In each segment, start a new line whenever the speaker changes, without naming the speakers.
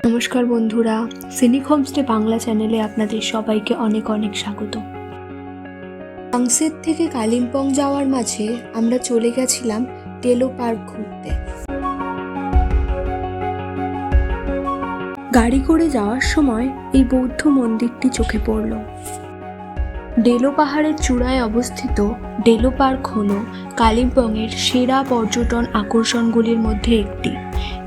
নমস্কার বন্ধুরা, scenic homestay Bangla চ্যানেলে আপনাদের সবাইকে অনেক অনেক স্বাগত। সাংসেদ থেকে কালিম্পং যাওয়ার মাঝে আমরা চলে গেছিলাম টেলো পার্ক ঘুরতে। গাড়ি করে যাওয়ার সময় এই বৌদ্ধ মন্দিরটি চোখে পড়ল। ডেলো পাহাড়ের চূড়ায় অবস্থিত ডেলো পার্ক হল কালিম্পংয়ের সেরা পর্যটন আকর্ষণগুলির মধ্যে একটি,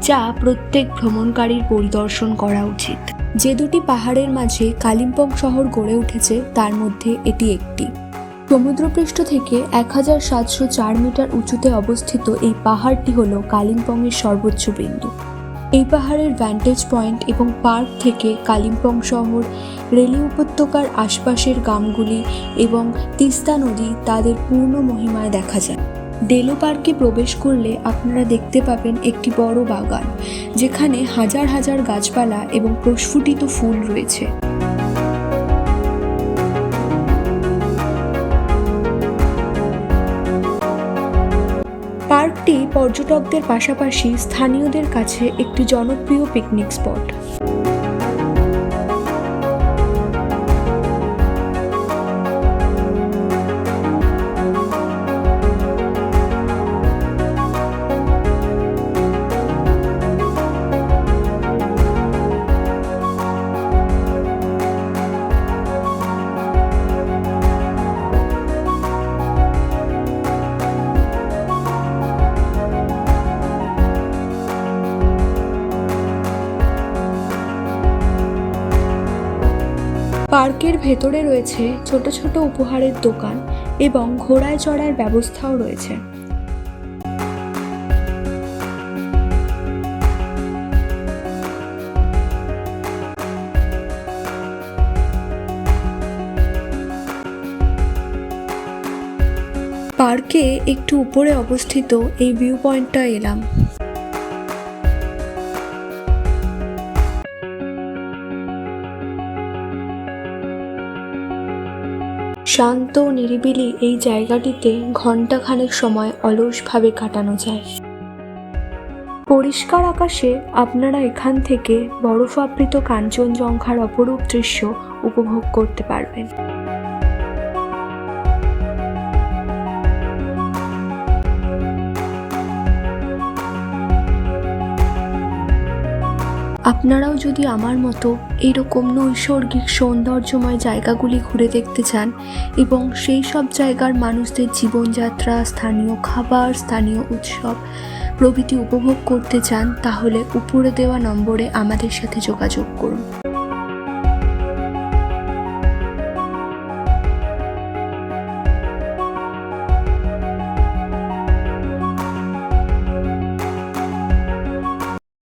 যা প্রত্যেক ভ্রমণকারীর পরিদর্শন করা উচিত। যে দুটি পাহাড়ের মাঝে কালিম্পং শহর গড়ে উঠেছে তার মধ্যে এটি একটি। সমুদ্রপৃষ্ঠ থেকে 1704 মিটার উঁচুতে অবস্থিত এই পাহাড়টি হল কালিম্পংয়ের সর্বোচ্চ বিন্দু। এই পাহাড়ের ভ্যান্টেজ পয়েন্ট এবং পার্ক থেকে কালিম্পং শহর, রেলি উপত্যকার আশপাশের গ্রামগুলি এবং তিস্তা নদী তাদের পূর্ণ মহিমায় দেখা যায়। ডেলো পার্কে প্রবেশ করলে আপনারা দেখতে পাবেন একটি বড় বাগান, যেখানে হাজার হাজার গাছপালা এবং প্রস্ফুটিত ফুল রয়েছে। পার্কটি পর্যটকদের পাশাপাশি স্থানীয়দের কাছে একটি জনপ্রিয় পিকনিক স্পট। পার্কের ভেতরে রয়েছে ছোট ছোট উপহারের দোকান এবং ঘোড়ায় চড়ার ব্যবস্থাও রয়েছে। পার্কে একটু উপরে অবস্থিত এই ভিউ পয়েন্টটা এলাম। শান্ত নিরিবিলি এই জায়গাটিতে ঘণ্টাখানেক সময় অলসভাবে কাটানো যায়। পরিষ্কার আকাশে আপনারা এখান থেকে বরফাবৃত কাঞ্চনজঙ্ঘার অপরূপ দৃশ্য উপভোগ করতে পারবেন। আপনারাও যদি আমার মতো এরকম নৈসর্গিক সৌন্দর্যময় জায়গাগুলি ঘুরে দেখতে চান এবং সেই সব জায়গার মানুষদের জীবনযাত্রা, স্থানীয় খাবার, স্থানীয় উৎসব প্রভৃতি উপভোগ করতে চান, তাহলে উপরে দেওয়া নম্বরে আমাদের সাথে যোগাযোগ করুন।